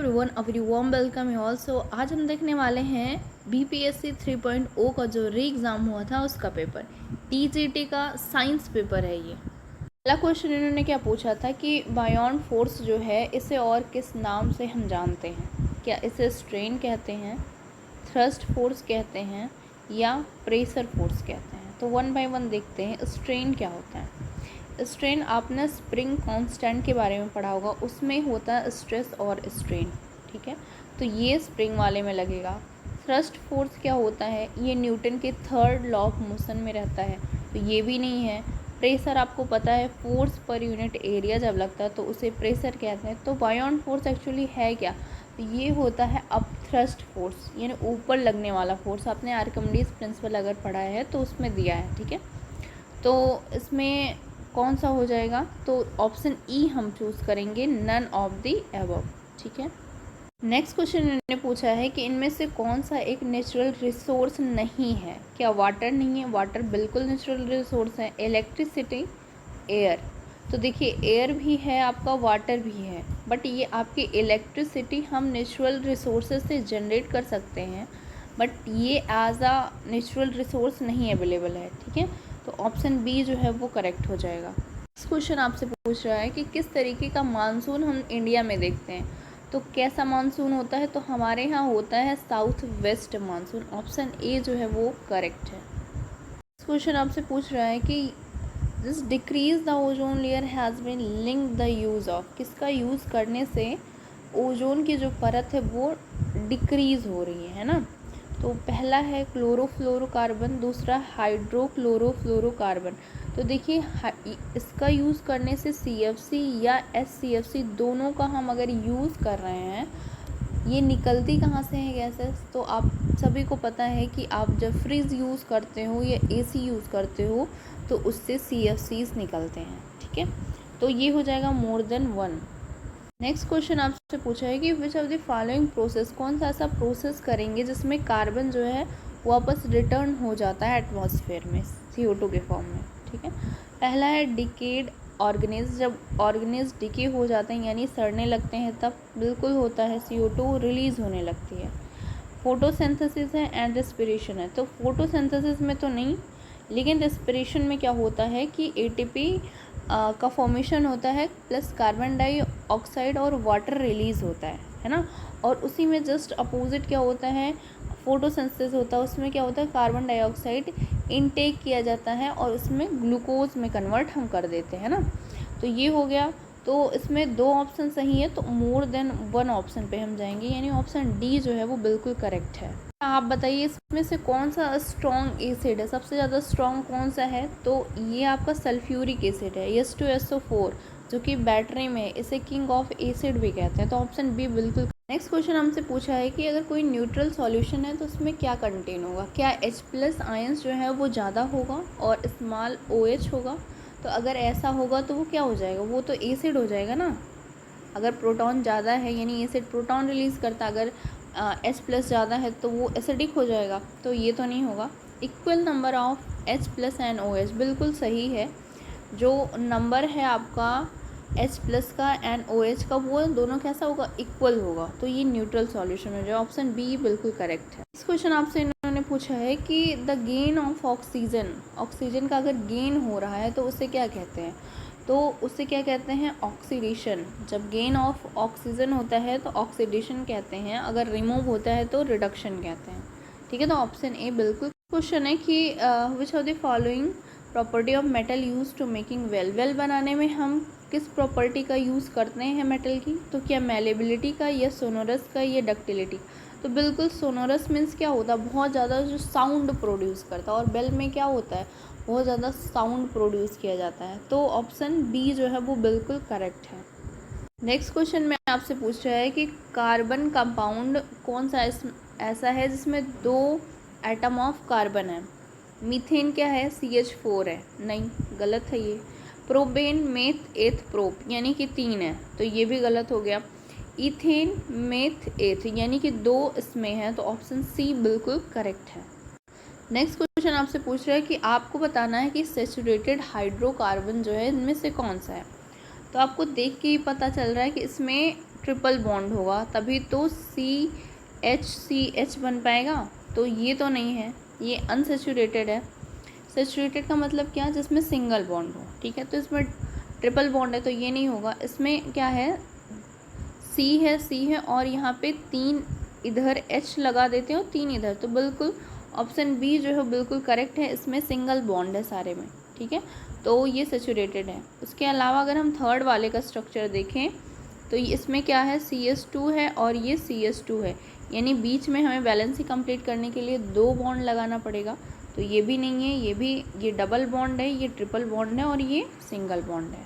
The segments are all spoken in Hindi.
Everyone a very warm welcome you all. So आज हम देखने वाले हैं बीपीएससी 3.0 का जो री एग्ज़ाम हुआ था उसका पेपर, टीजीटी का साइंस पेपर है ये। पहला क्वेश्चन इन्होंने क्या पूछा था कि बायोन फोर्स जो है इसे और किस नाम से हम जानते हैं। क्या इसे स्ट्रेन कहते हैं, थ्रस्ट फोर्स कहते हैं या प्रेशर फोर्स कहते हैं। तो वन बाय वन देखते हैं स्ट्रेन क्या होता है। स्ट्रेन आपने स्प्रिंग कांस्टेंट के बारे में पढ़ा होगा, उसमें होता है स्ट्रेस और स्ट्रेन, ठीक है। तो ये स्प्रिंग वाले में लगेगा। थ्रस्ट फोर्स क्या होता है, ये न्यूटन के थर्ड लॉ ऑफ मोशन में रहता है, तो ये भी नहीं है। प्रेशर आपको पता है, फोर्स पर यूनिट एरिया जब लगता है तो उसे प्रेशर कहते हैं। तो बायोन फोर्स एक्चुअली है क्या, तो ये होता है अप थ्रस्ट फोर्स, यानी ऊपर लगने वाला फोर्स। आपने आर्किमिडीज प्रिंसिपल अगर पढ़ा है तो उसमें दिया है, ठीक है। तो इसमें कौन सा हो जाएगा, तो ऑप्शन ई हम चूज़ करेंगे, नन ऑफ द अबव, ठीक है। नेक्स्ट क्वेश्चन इन्होंने पूछा है कि इनमें से कौन सा एक नेचुरल रिसोर्स नहीं है। क्या वाटर नहीं है, वाटर बिल्कुल नेचुरल रिसोर्स है। इलेक्ट्रिसिटी, एयर, तो देखिए एयर भी है आपका, वाटर भी है, बट ये आपकी इलेक्ट्रिसिटी हम नेचुरल रिसोर्सेज से जनरेट कर सकते हैं, बट ये एज अ नेचुरल रिसोर्स नहीं अवेलेबल है, ठीक है। तो ऑप्शन बी जो है वो करेक्ट हो जाएगा। नेक्स्ट क्वेश्चन आपसे पूछ रहा है कि किस तरीके का मानसून हम इंडिया में देखते हैं। तो कैसा मानसून होता है, तो हमारे यहाँ होता है south west monsoon. Option A जो है वो करेक्ट है। नेक्स्ट क्वेश्चन आपसे पूछ रहा है कि this decrease the ozone layer has been link the use of, किसका यूज़ करने से ओजोन की जो परत है वो डिक्रीज़ हो रही है ना। तो पहला है क्लोरोफ्लोरोकार्बन, दूसरा हाइड्रोक्लोरोफ्लोरोकार्बन। तो देखिए इसका यूज़ करने से CFC या SCFC दोनों का हम अगर यूज़ कर रहे हैं, ये निकलती कहाँ से है गैसेस, तो आप सभी को पता है कि आप जब फ्रिज यूज़ करते हो या AC यूज़ करते हो तो उससे CFCs निकलते हैं, ठीक है। तो ये हो जाएगा मोर देन वन। नेक्स्ट क्वेश्चन आपसे पूछा है कि which of the following process, कौन सा ऐसा प्रोसेस करेंगे जिसमें कार्बन जो है वापस रिटर्न हो जाता है एटमॉस्फेयर में CO2 के फॉर्म में, ठीक है। पहला है डिकेड ऑर्गेनिज, जब ऑर्गेनिज डिके हो जाते हैं यानी सड़ने लगते हैं तब बिल्कुल होता है CO2 रिलीज़ होने लगती है। फोटोसिंथेसिस है एंड रेस्पिरेशन है, तो फोटोसिंथेसिस में तो नहीं, लेकिन रेस्पिरेशन में क्या होता है कि ATP का फॉर्मेशन होता है प्लस कार्बन डाइऑक्साइड और वाटर रिलीज़ होता है ना। और उसी में जस्ट अपोजिट क्या होता है, फोटोसिंथेसिस होता है, उसमें क्या होता है कार्बन डाइऑक्साइड इनटेक किया जाता है और उसमें ग्लूकोज में कन्वर्ट हम कर देते हैं ना। तो ये हो गया। तो इसमें दो ऑप्शन सही है, तो मोर देन वन ऑप्शन पे हम जाएंगे, यानी ऑप्शन डी जो है वो बिल्कुल करेक्ट है। आप बताइए इसमें से कौन सा स्ट्रॉन्ग एसिड है, सबसे ज़्यादा स्ट्रॉन्ग कौन सा है, तो ये आपका सल्फ्यूरिक एसिड है, H2SO4, जो कि बैटरी में इसे किंग ऑफ एसिड भी कहते हैं। तो ऑप्शन बी बिल्कुल। नेक्स्ट क्वेश्चन हमसे पूछा है कि अगर कोई न्यूट्रल सॉल्यूशन है तो उसमें क्या कंटेन होगा। क्या H+ आयंस जो है वो ज़्यादा होगा और स्मॉल OH होगा। तो अगर ऐसा होगा तो वो क्या हो जाएगा, वो तो एसिड हो जाएगा ना। अगर प्रोटॉन ज़्यादा है यानी एसिड प्रोटॉन रिलीज़ करता, अगर H+ ज़्यादा है तो वो एसिडिक हो जाएगा, तो ये तो नहीं होगा। Equal number of H+ and OH बिल्कुल सही है। जो नंबर है आपका H+ का एंड OH का, वो दोनों कैसा होगा, इक्वल होगा, तो ये न्यूट्रल सॉल्यूशन हो जाए। ऑप्शन बी बिल्कुल करेक्ट है। इस क्वेश्चन आपसे इन्होंने पूछा है कि the gain of oxygen, oxygen का अगर गेन हो रहा है तो उसे क्या कहते हैं, तो उसे क्या कहते हैं, ऑक्सीडेशन। जब गेन ऑफ ऑक्सीजन होता है तो ऑक्सीडेशन कहते हैं, अगर रिमूव होता है तो रिडक्शन कहते हैं, ठीक है। तो ऑप्शन ए बिल्कुल। क्वेश्चन है कि which of the following property of metal use to making well, well बनाने में हम किस प्रॉपर्टी का यूज़ करते हैं मेटल की, तो क्या मेलेबिलिटी का या सोनोरस का या डक्टिलिटी। तो बिल्कुल सोनोरस मीन्स क्या होता है, बहुत ज़्यादा जो साउंड प्रोड्यूस करता है, और बेल में क्या होता है, बहुत ज़्यादा साउंड प्रोड्यूस किया जाता है। तो ऑप्शन बी जो है वो बिल्कुल करेक्ट है। नेक्स्ट क्वेश्चन में आपसे पूछ रहा है कि कार्बन कंपाउंड कौन सा ऐसा है जिसमें 2 एटम ऑफ कार्बन है। मीथेन क्या है, CH4 है, नहीं, गलत है ये। प्रोपेन, मेथ, एथ, प्रोप, यानी कि 3 है, तो ये भी गलत हो गया। इथेन, मेथ, एथ, यानी कि 2 इसमें है, तो ऑप्शन सी बिल्कुल करेक्ट है। नेक्स्ट क्वेश्चन आपसे पूछ रहा है कि आपको बताना है कि सैचुरेटेड हाइड्रोकार्बन जो है इनमें से कौन सा है। तो आपको देख के ही पता चल रहा है कि इसमें ट्रिपल बॉन्ड होगा तभी तो CH बन पाएगा, तो ये तो नहीं है, ये अनसेचुरेटेड है। सेचुरेटेड का मतलब क्या, जिसमें सिंगल बॉन्ड हो, ठीक है। तो इसमें ट्रिपल बॉन्ड है तो ये नहीं होगा। इसमें क्या है, C है और यहाँ पे 3 इधर H लगा देते हो, 3 इधर, तो बिल्कुल ऑप्शन बी जो है बिल्कुल करेक्ट है। इसमें सिंगल बॉन्ड है सारे में, ठीक है, तो ये सेचुरेटेड है। उसके अलावा अगर हम थर्ड वाले का स्ट्रक्चर देखें तो इसमें क्या है, CS2 है और ये CS2 है, यानी बीच में हमें बैलेंसिंग कंप्लीट करने के लिए 2 बॉन्ड लगाना पड़ेगा, तो ये भी नहीं है, ये डबल बॉन्ड है, ये ट्रिपल बॉन्ड है और ये सिंगल बॉन्ड है।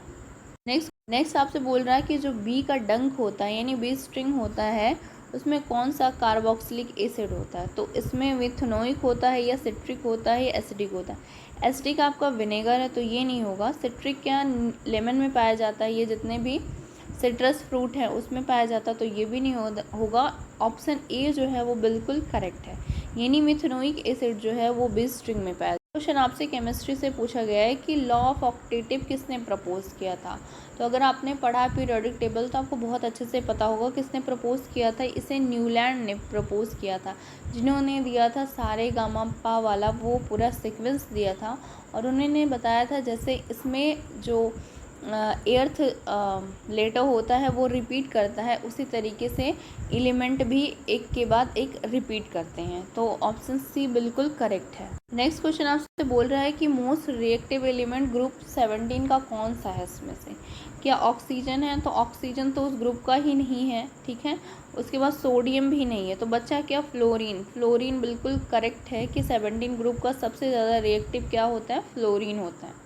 नेक्स्ट आपसे बोल रहा है कि जो बी का डंक होता है यानी बी स्ट्रिंग होता है उसमें कौन सा कार्बोक्सिलिक एसिड होता है, तो इसमें मिथनोइक होता है या सिट्रिक होता है या एसिडिक होता है। एसिडिक आपका विनेगर है तो ये नहीं होगा। सिट्रिक क्या लेमन में पाया जाता है, ये जितने भी सिट्रस फ्रूट है उसमें पाया जाता है, तो ये भी नहीं होगा। ऑप्शन ए जो है वो बिल्कुल करेक्ट है, यानी मिथनोइक एसिड जो है वो बी स्ट्रिंग में पाया। क्वेश्चन आपसे केमिस्ट्री से पूछा गया है कि लॉ ऑफ ऑक्टेटिव किसने प्रपोज किया था, तो अगर आपने पढ़ा पीरियोडिक टेबल तो आपको बहुत अच्छे से पता होगा किसने प्रपोज किया था। इसे न्यूलैंड ने प्रपोज किया था, जिन्होंने दिया था सारे गामा पा वाला वो पूरा सीक्वेंस दिया था, और उन्होंने बताया था जैसे इसमें जो एर्थ लेटर होता है वो रिपीट करता है, उसी तरीके से एलिमेंट भी एक के बाद एक रिपीट करते हैं, तो ऑप्शन सी बिल्कुल करेक्ट है। नेक्स्ट क्वेश्चन आपसे बोल रहा है कि मोस्ट रिएक्टिव एलिमेंट ग्रुप 17 का कौन सा है, इसमें से क्या ऑक्सीजन है, तो ऑक्सीजन तो उस ग्रुप का ही नहीं है, ठीक है। उसके बाद सोडियम भी नहीं है, तो बच्चा क्या, फ्लोरीन बिल्कुल करेक्ट है कि 17 ग्रुप का सबसे ज़्यादा रिएक्टिव क्या होता है, फ्लोरीन होता है।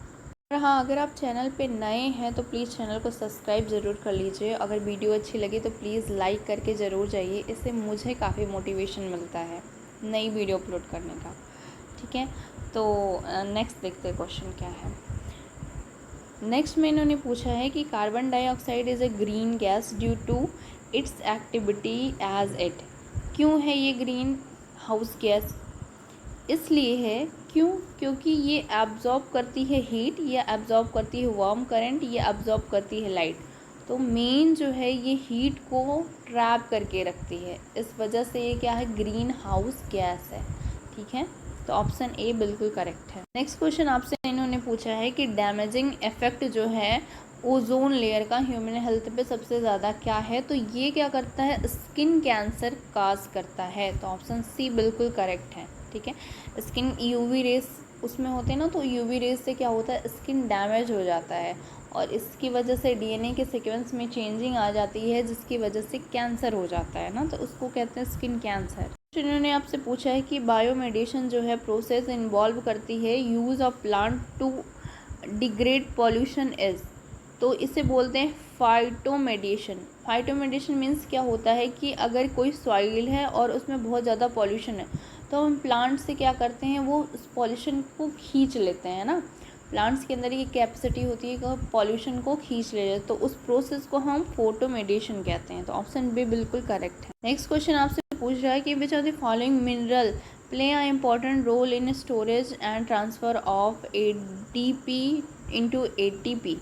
हाँ, अगर आप चैनल पे नए हैं तो प्लीज़ चैनल को सब्सक्राइब ज़रूर कर लीजिए। अगर वीडियो अच्छी लगी तो प्लीज़ लाइक करके ज़रूर जाइए, इससे मुझे काफ़ी मोटिवेशन मिलता है नई वीडियो अपलोड करने का, ठीक है। तो नेक्स्ट देखते हैं क्वेश्चन क्या है। नेक्स्ट में इन्होंने पूछा है कि carbon dioxide is a green gas due to its activity as it. क्यों है ये ग्रीन हाउस गैस, इसलिए है क्योंकि ये एब्जॉर्ब करती है हीट, या एब्जॉर्ब करती है वार्म करंट, या एब्जॉर्ब करती है लाइट। तो मेन जो है ये हीट को ट्रैप करके रखती है, इस वजह से ये क्या है, ग्रीन हाउस गैस है, ठीक है। तो ऑप्शन ए बिल्कुल करेक्ट है। नेक्स्ट क्वेश्चन आपसे इन्होंने पूछा है कि डैमेजिंग इफेक्ट जो है ओजोन लेयर का ह्यूमन हेल्थ पे सबसे ज़्यादा क्या है, तो ये क्या करता है, स्किन कैंसर काज करता है, तो ऑप्शन सी बिल्कुल करेक्ट है, ठीक है। स्किन यूवी रेस उसमें होते हैं ना, तो यूवी रेस से क्या होता है, स्किन डैमेज हो जाता है और इसकी वजह से डीएनए के सीक्वेंस में चेंजिंग आ जाती है, जिसकी वजह से कैंसर हो जाता है ना, तो उसको कहते हैं स्किन कैंसर। इन्होंने आपसे पूछा है कि बायोमेडिशन जो है प्रोसेस इन्वॉल्व करती है use of plant to degrade pollution is, तो इसे बोलते हैं फाइटोमेडिशन मीन्स क्या होता है कि अगर कोई सॉइल है और उसमें बहुत ज़्यादा पॉल्यूशन है तो हम प्लांट से क्या करते हैं, वो उस पॉल्यूशन को खींच लेते हैं ना, प्लांट्स के अंदर ये कैपेसिटी होती है कि पॉल्यूशन को खींच ले जाए, तो उस प्रोसेस को हम फोटोमेडिशन कहते हैं, तो ऑप्शन बी बिल्कुल करेक्ट है। नेक्स्ट क्वेश्चन आपसे पूछ रहा है कि which are the following mineral play a important role in storage and transfer of ADP into ATP,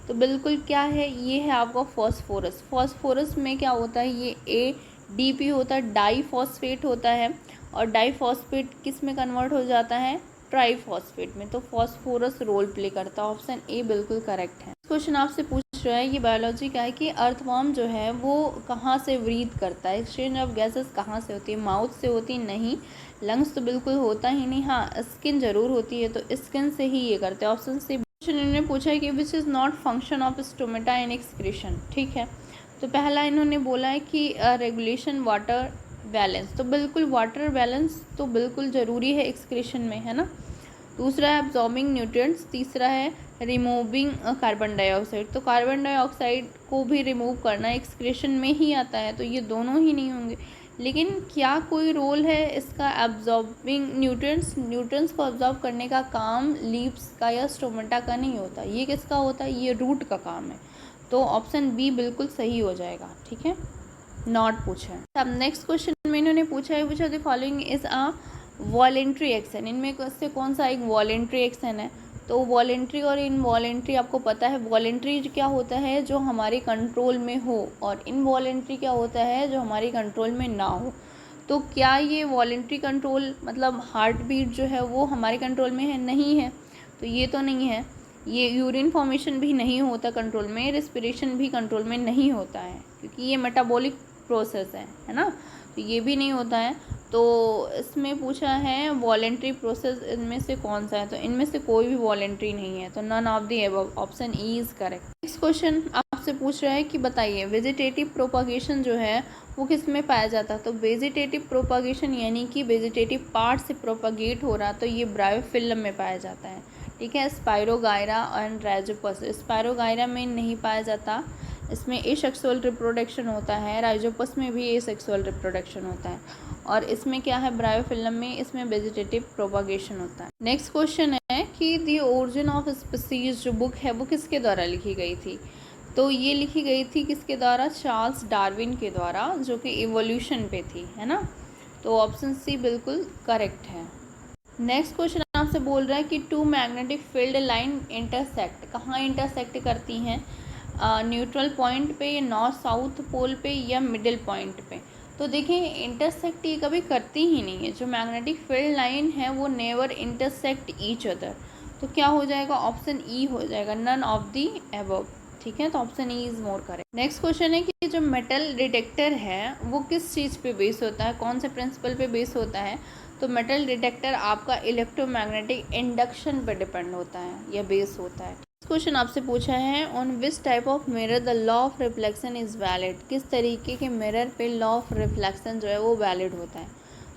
तो बिल्कुल क्या है, ये है आपका फॉस्फोरस में क्या होता है, ये ADP होता है, डाईफॉस्फेट होता है, और डाईफॉस्फेट किस में कन्वर्ट हो जाता है, ट्राईफॉस्फेट में, तो फॉस्फोरस रोल प्ले करता है, ऑप्शन ए बिल्कुल करेक्ट है। क्वेश्चन आपसे पूछ रहा है, ये बायोलॉजी का है कि अर्थवर्म जो है वो कहाँ से ब्रीथ करता है, एक्सचेंज ऑफ गैसेस कहाँ से होती है, माउथ से होती नहीं, लंग्स तो बिल्कुल होता ही नहीं, हाँ स्किन जरूर होती है, तो स्किन से ही ये करते हैं, ऑप्शन से। इन्होंने पूछा है कि which is not function of stomata in excretion, ठीक है। तो पहला इन्होंने बोला है कि रेगुलेशन वाटर बैलेंस, तो बिल्कुल वाटर बैलेंस तो बिल्कुल ज़रूरी है एक्सक्रीशन में, है ना। दूसरा है एब्जॉर्बिंग न्यूट्रिएंट्स, तीसरा है रिमूविंग कार्बन डाइऑक्साइड, तो कार्बन डाइऑक्साइड को भी रिमूव करना एक्सक्रीशन में ही आता है, तो ये दोनों ही नहीं होंगे। लेकिन क्या कोई रोल है इसका एब्जॉर्बिंग न्यूट्रिएंट्स को एब्जॉर्ब करने का काम लीव्स का या स्टोमेटा का नहीं होता, ये किसका होता है, ये रूट का काम है, तो ऑप्शन बी बिल्कुल सही हो जाएगा, ठीक है। नॉट पूछा है। अब नेक्स्ट क्वेश्चन में इन्होंने पूछा है which are the following is a voluntary action, इनमें से कौन सा एक वॉलेंट्री एक्शन है, तो वॉलेंट्री और इनवॉलेंट्री आपको पता है, वॉलेंट्री क्या होता है जो हमारे कंट्रोल में हो, और इनवॉलेंट्री क्या होता है जो हमारे कंट्रोल में ना हो। तो क्या ये वॉलेंट्री कंट्रोल मतलब हार्ट बीट जो है वो हमारे कंट्रोल में है? नहीं है, तो ये तो नहीं है। ये यूरिन फॉर्मेशन भी नहीं होता कंट्रोल में, रेस्पिरेशन भी कंट्रोल में नहीं होता है, क्योंकि ये मेटाबॉलिक प्रोसेस है ना, तो ये भी नहीं होता है। तो इसमें पूछा है वॉलेंट्री प्रोसेस इनमें से कौन सा है, तो इनमें से कोई भी वॉलेंट्री नहीं है, तो none of the above, option E is correct. Next question आपसे पूछ रहा है कि बताइए वेजिटेटिव प्रोपागेशन जो है वो किस में पाया जाता है? तो वेजिटेटिव प्रोपागेशन यानी कि वेजिटेटिव पार्ट से प्रोपागेट हो रहा, तो ये ब्रायोफिल्म में पाया जाता है, ठीक है। स्पायरोगायरा एंड राइजोपस, स्पायरोगायरा में नहीं पाया जाता, इसमें एसेक्सुअल रिप्रोडक्शन होता है, राइजोपस में भी एसेक्सुअल रिप्रोडक्शन होता है, और इसमें क्या है ब्रायोफिल्म में, इसमें वेजिटेटिव प्रोपागेशन होता है। नेक्स्ट क्वेश्चन है कि द ओरिजिन ऑफ स्पीसीज जो बुक है वो किसके द्वारा लिखी गई थी? तो ये लिखी गई थी किसके द्वारा? चार्ल्स डार्विन के द्वारा, जो कि इवोल्यूशन पे थी, है ना। तो ऑप्शन सी बिल्कुल करेक्ट है। नेक्स्ट क्वेश्चन आपसे बोल रहा है कि two magnetic field line intersect, कहाँ इंटरसेक्ट करती हैं? न्यूट्रल पॉइंट पे, नॉर्थ साउथ पोल पे, या मिडिल पॉइंट पे? तो देखिए इंटरसेक्ट ये कभी करती ही नहीं है, जो मैग्नेटिक फील्ड लाइन है वो नेवर इंटरसेक्ट ईच अदर, तो क्या हो जाएगा? ऑप्शन ई हो जाएगा, नन ऑफ दी अबव, ठीक है। तो option E is more correct. Next question है कि जो मेटल डिटेक्टर है वो किस चीज़ पे बेस होता है, कौन से प्रिंसिपल पे बेस होता है? तो मेटल डिटेक्टर आपका इलेक्ट्रोमैग्नेटिक इंडक्शन पे डिपेंड होता है या बेस होता है। क्वेश्चन आपसे पूछा है on which type of mirror the law of reflection is valid, किस तरीके के मिरर पे लॉ ऑफ रिफ्लेक्शन जो है वो वैलिड होता है?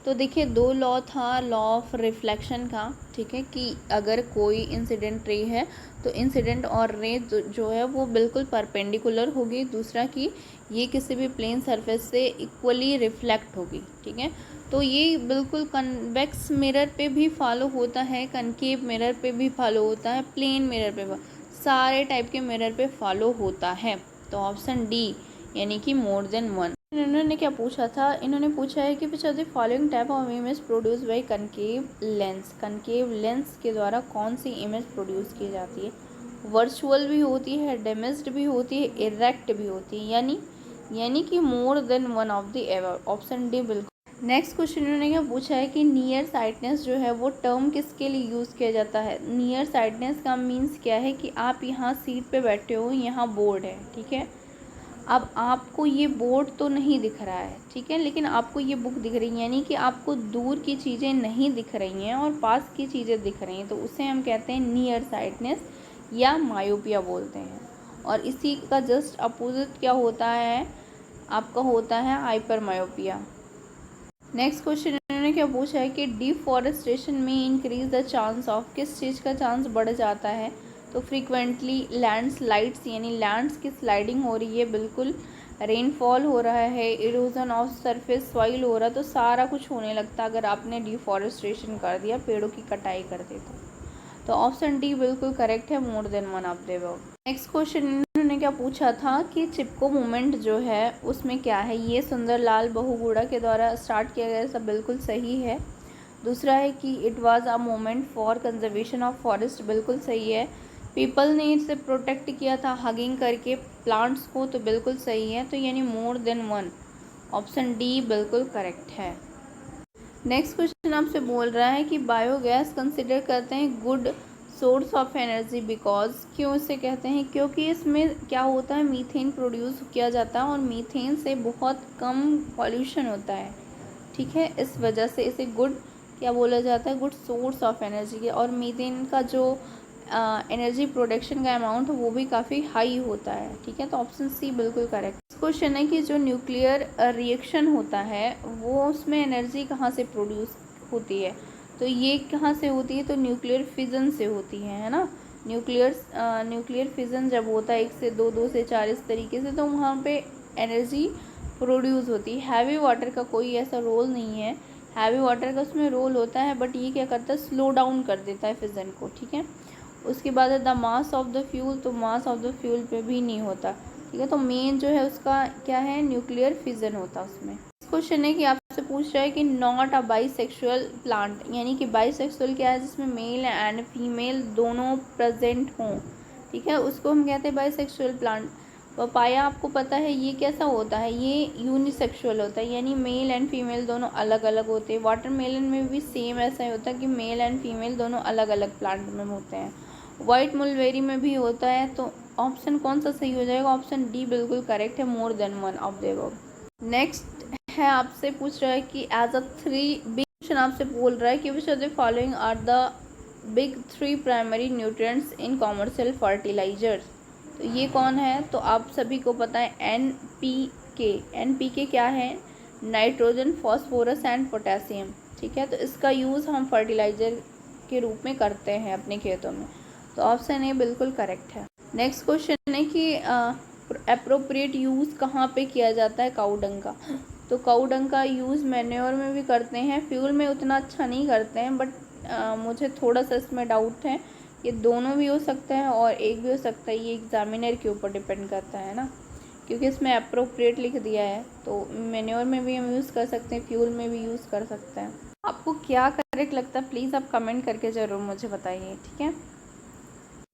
तो देखिए दो लॉ था लॉ ऑफ रिफ्लेक्शन का, ठीक है, कि अगर कोई इंसिडेंट रे है तो इंसिडेंट और रे जो है वो बिल्कुल परपेंडिकुलर होगी, दूसरा कि ये किसी भी प्लेन सरफेस से इक्वली रिफ्लेक्ट होगी, ठीक है। तो ये बिल्कुल कन्वेक्स मिरर पे भी फॉलो होता है, कनकेव मिरर पे भी फॉलो होता है, प्लेन मिरर पे, सारे टाइप के मिरर पे फॉलो होता है। तो ऑप्शन डी यानी कि मोर देन वन। इन्होंने क्या पूछा था? इन्होंने पूछा है कि which are the following type of image produce by concave lens, concave lens के द्वारा कौन सी इमेज प्रोड्यूस की जाती है? वर्चुअल भी होती है, डेमिस्ड भी होती है, इरेक्ट भी होती है, यानी कि मोर than one of the ever, option D बिल्कुल। नेक्स्ट क्वेश्चन इन्होंने क्या पूछा है कि नियर साइटनेस जो है वो टर्म किसके लिए यूज़ किया जाता है? नियर साइटनेस का मीन्स क्या है कि आप यहाँ सीट पे बैठे हो, यहाँ बोर्ड है, ठीक है। अब आपको ये बोर्ड तो नहीं दिख रहा है, ठीक है, लेकिन आपको ये बुक दिख रही है, यानी कि आपको दूर की चीज़ें नहीं दिख रही हैं और पास की चीज़ें दिख रही हैं, तो उसे हम कहते हैं नियर साइटनेस या मायोपिया बोलते हैं। और इसी का जस्ट अपोजिट क्या होता है? आपका होता है हाइपर मायोपिया। नेक्स्ट क्वेश्चन इन्होंने क्या पूछा है कि डिफॉरेस्टेशन में इंक्रीज द चांस ऑफ, किस चीज़ का चांस बढ़ जाता है? तो फ्रीक्वेंटली लैंडस्लाइड्स, यानी लैंड्स की स्लाइडिंग हो रही है, बिल्कुल रेनफॉल हो रहा है, इरोजन ऑफ सरफेस सॉइल हो रहा है, तो सारा कुछ होने लगता है अगर आपने डिफॉरेस्टेशन कर दिया, पेड़ों की कटाई कर दी तो ऑप्शन डी बिल्कुल करेक्ट है, more than one of the above. Next question इन्होंने क्या पूछा था कि चिपको मूवमेंट जो है उसमें क्या है? ये सुंदरलाल बहुगुणा के द्वारा स्टार्ट किया गया, सब बिल्कुल सही है। दूसरा है कि it was a movement for conservation of forest, बिल्कुल सही है। पीपल ने इसे प्रोटेक्ट किया था हगिंग करके प्लांट्स को, तो बिल्कुल सही है, तो यानी मोर देन वन, ऑप्शन डी बिल्कुल करेक्ट है। नेक्स्ट क्वेश्चन आपसे बोल रहा है कि बायोगैस कंसिडर करते हैं good source of energy because, क्यों इसे कहते हैं? क्योंकि इसमें क्या होता है, मीथेन प्रोड्यूस किया जाता है और मीथेन से बहुत कम पॉल्यूशन होता है, ठीक है, इस वजह से इसे गुड क्या बोला जाता है? Good source of energy. और मीथेन का जो एनर्जी प्रोडक्शन का अमाउंट वो भी काफ़ी हाई होता है, ठीक है, तो ऑप्शन सी बिल्कुल करेक्ट। क्वेश्चन है कि जो न्यूक्लियर रिएक्शन होता है वो उसमें एनर्जी कहाँ से प्रोड्यूस होती है? तो ये कहाँ से होती है? तो न्यूक्लियर फिजन से होती है ना। न्यूक्लियर फिजन जब होता है 1 से 2, 2 से 4 इस तरीके से, तो वहाँ पे एनर्जी प्रोड्यूस होती है। हैवी वाटर का कोई ऐसा रोल नहीं है, हैवी वाटर का उसमें रोल होता है, बट ये क्या करता है, स्लो डाउन कर देता है फिजन को, ठीक है। उसके बाद है the mass of the fuel, तो मास ऑफ द फ्यूल पे भी नहीं होता, ठीक है। तो मेन जो है उसका क्या है, न्यूक्लियर फिजन होता है उसमें। क्वेश्चन है कि आप आपसे पूछ रहा है कि नॉट अ बाइसेक्सुअल प्लांट, यानी कि बाइसेक्सुअल क्या है, जिसमें मेल एंड फीमेल दोनों प्रेजेंट हों, ठीक है, उसको हम कहते हैं बाइसेक्सुअल प्लांट। पपाया आपको पता है ये कैसा होता है, ये यूनिसेक्सुअल होता है, यानी मेल एंड फीमेल दोनों अलग अलग होते हैं। वाटरमेलन में भी सेम ऐसा ही होता है कि मेल एंड फीमेल दोनों अलग अलग प्लांट में होते हैं। वाइट मुलबेरी में भी होता है। तो ऑप्शन कौन सा सही हो जाएगा, ऑप्शन डी बिल्कुल करेक्ट है, more than one of the above. Next है, आपसे पूछ रहा है कि as a three big question आपसे बोल रहा है कि which of the following are the big three primary nutrients in commercial fertilisers. तो ये कौन है, तो आप सभी को पता है NPK। NPK क्या है, नाइट्रोजन, फॉस्फोरस एंड पोटेशियम, ठीक है। तो इसका यूज़ हम फर्टिलाइज़र के रूप में करते हैं अपने खेतों में। तो ऑप्शन ए बिल्कुल करेक्ट है। नेक्स्ट क्वेश्चन है कि अप्रोप्रिएट यूज़ कहाँ पे किया जाता है काऊ डंग का। तो काऊ डंग का यूज़ मैन्योर में भी करते हैं, फ्यूल में उतना अच्छा नहीं करते हैं, बट मुझे थोड़ा सा इसमें डाउट है, ये दोनों भी हो सकता है और एक भी हो सकता है, ये एग्जामिनर के ऊपर डिपेंड करता है ना, क्योंकि इसमें अप्रोप्रिएट लिख दिया है। तो मैन्योर में भी हम यूज़ कर सकते हैं, फ्यूल में भी यूज़ कर सकते हैं। आपको क्या करेक्ट लगता है प्लीज़ आप कमेंट करके ज़रूर मुझे बताइए, ठीक है।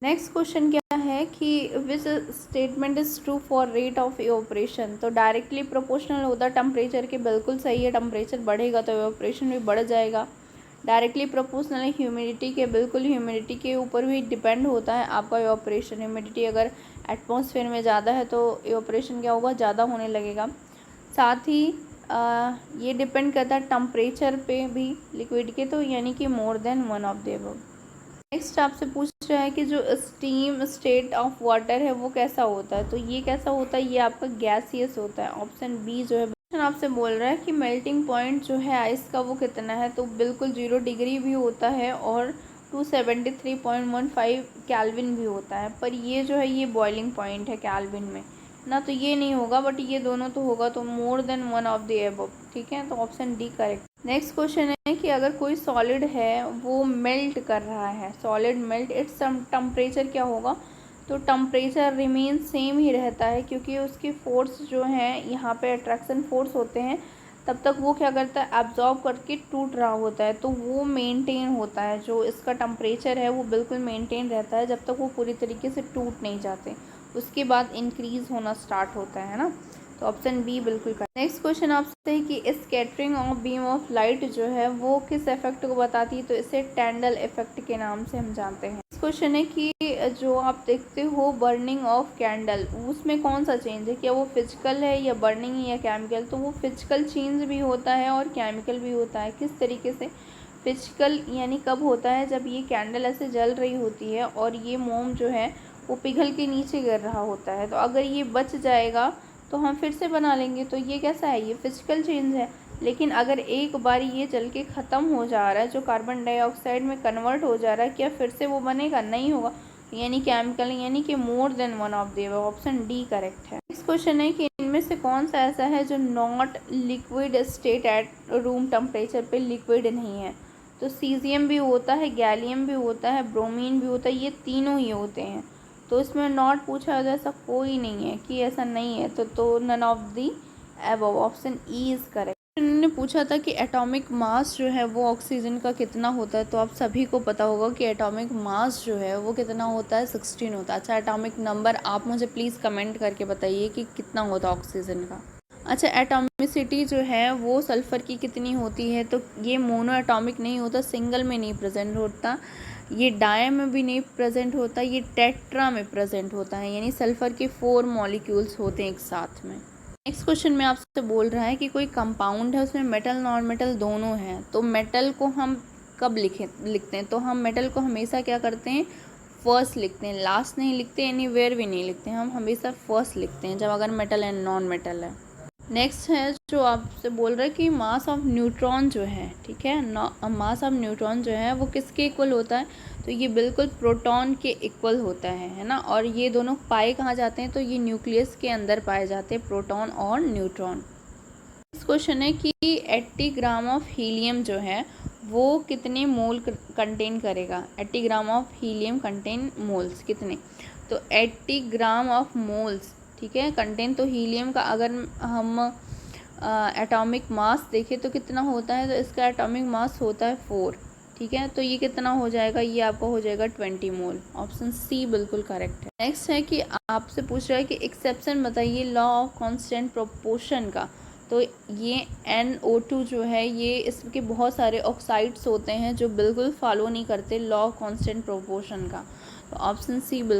नेक्स्ट क्वेश्चन क्या है कि which statement is true for rate of evaporation. तो डायरेक्टली प्रोपोर्शनल होता है टेम्परेचर के, बिल्कुल सही है, टेम्परेचर बढ़ेगा तो इवोपरेशन भी बढ़ जाएगा। डायरेक्टली प्रोपोर्शनल है ह्यूमिडिटी के, बिल्कुल ह्यूमिडिटी के ऊपर भी डिपेंड होता है आपका इवोपरेशन। ह्यूमिडिटी अगर एटमॉस्फेयर में ज़्यादा है तो इवोपरेशन क्या होगा, ज़्यादा होने लगेगा। साथ ही ये डिपेंड करता है टेम्परेचर पे भी लिक्विड के, तो यानी कि मोर than one of the above. Next आपसे पूछ रहा है कि जो स्टीम स्टेट ऑफ वाटर है वो कैसा होता है। तो ये कैसा होता है, ये आपका गैसियस होता है, ऑप्शन बी जो है। क्वेश्चन आपसे बोल रहा है कि मेल्टिंग पॉइंट जो है आइस का वो कितना है। तो बिल्कुल 0 डिग्री भी होता है और 273.15 कैल्विन भी होता है, पर ये जो है ये बॉइलिंग पॉइंट है कैल्विन में ना, तो ये नहीं होगा, बट ये दोनों तो होगा, तो मोर than one of the above, ठीक है। तो option D correct. Next question है कि अगर कोई सॉलिड है वो मेल्ट कर रहा है, सॉलिड मेल्ट, इट्स टेम्परेचर क्या होगा। तो टेम्परेचर रिमेन सेम ही रहता है, क्योंकि उसकी फोर्स जो है यहाँ पे अट्रैक्शन फोर्स होते हैं, तब तक वो क्या करता है, एब्जॉर्ब करके टूट रहा होता है, तो वो मेंटेन होता है। जो इसका टेम्परेचर है वो बिल्कुल मेंटेन रहता है जब तक वो पूरी तरीके से टूट नहीं जाते, उसके बाद इंक्रीज़ होना स्टार्ट होता है ना। तो ऑप्शन बी बिल्कुल करेक्ट। नेक्स्ट क्वेश्चन आपसे है कि scattering of beam of light जो है वो किस इफेक्ट को बताती है। तो इसे टैंडल इफेक्ट के नाम से हम जानते हैं। नेक्स्ट क्वेश्चन है कि जो आप देखते हो बर्निंग ऑफ कैंडल, उसमें कौन सा चेंज है, क्या वो फिजिकल है या बर्निंग है या केमिकल। तो वो फिजिकल चेंज भी होता है और केमिकल भी होता है। किस तरीके से, फिजिकल यानी कब होता है, जब ये कैंडल ऐसे जल रही होती है और ये मोम जो है वो पिघल के नीचे गिर रहा होता है, तो अगर ये बच जाएगा तो हम फिर से बना लेंगे, तो ये कैसा है, ये फिजिकल चेंज है। लेकिन अगर एक बार ये जल के ख़त्म हो जा रहा है, जो कार्बन डाइऑक्साइड में कन्वर्ट हो जा रहा है, क्या फिर से वो बनेगा, नहीं होगा, यानी केमिकल, यानी कि मोर than one of the above, option D correct है। नेक्स्ट क्वेश्चन है कि इनमें से कौन सा ऐसा है जो not liquid state at room temperature पे लिक्विड नहीं है। तो सीजियम भी होता है, गैलियम भी होता है, ब्रोमीन भी होता है, ये तीनों ही होते हैं। तो इसमें नॉट पूछा जाए ऐसा कोई नहीं है कि ऐसा नहीं है, तो none of the above, option E is correct. उन्होंने पूछा था कि एटॉमिक मास जो है वो ऑक्सीजन का कितना होता है। तो आप सभी को पता होगा कि एटॉमिक मास जो है वो कितना होता है, 16 होता है। अच्छा, एटॉमिक नंबर आप मुझे प्लीज़ कमेंट करके बताइए कि कितना होता है ऑक्सीजन का। अच्छा, एटॉमिसिटी जो है वो सल्फ़र की कितनी होती है। तो ये मोनो एटॉमिक नहीं होता, सिंगल में नहीं प्रेजेंट होता, ये डाय में भी नहीं प्रेजेंट होता, ये टेट्रा में प्रेजेंट होता है, यानी सल्फ़र के 4 मॉलिक्यूल्स होते हैं एक साथ में। नेक्स्ट क्वेश्चन में आपसे बोल रहा है कि कोई कंपाउंड है उसमें मेटल नॉन मेटल दोनों हैं, तो मेटल को हम कब लिखते हैं। तो हम मेटल को हमेशा क्या करते हैं, फर्स्ट लिखते हैं, लास्ट नहीं लिखते, एनीवेयर भी नहीं लिखते हैं, हम हमेशा फर्स्ट लिखते हैं जब अगर मेटल एंड नॉन मेटल है। नेक्स्ट है जो आपसे बोल रहा है कि मास ऑफ न्यूट्रॉन जो है, ठीक है, मास ऑफ न्यूट्रॉन जो है वो किसके इक्वल होता है। तो ये बिल्कुल प्रोटॉन के इक्वल होता है ना। और ये दोनों पाए कहाँ जाते हैं, तो ये न्यूक्लियस के अंदर पाए जाते हैं, प्रोटॉन और न्यूट्रॉन। नेक्स्ट क्वेश्चन है कि 80 ग्राम ऑफ हीलियम जो है वो कितने मोल कंटेन करेगा। 80 gram of helium contain moles कितने। तो 80 ग्राम ऑफ मोल्स, ठीक है, कंटेन, तो हीलियम का अगर हम एटॉमिक मास देखें तो कितना होता है, तो इसका एटॉमिक मास होता है 4। ठीक है, तो ये कितना हो जाएगा, ये आपका हो जाएगा 20 मोल। ऑप्शन सी बिल्कुल करेक्ट है। नेक्स्ट है कि आपसे पूछ रहा है कि एक्सेप्शन बताइए लॉ ऑफ कांस्टेंट प्रोपोर्शन का। तो ये NO2 जो है, ये इसके बहुत सारे ऑक्साइड्स होते हैं जो बिल्कुल फॉलो नहीं करते लॉ ऑफ कांस्टेंट प्रोपोर्शन का। तो ऑप्शन सी बिल्कुल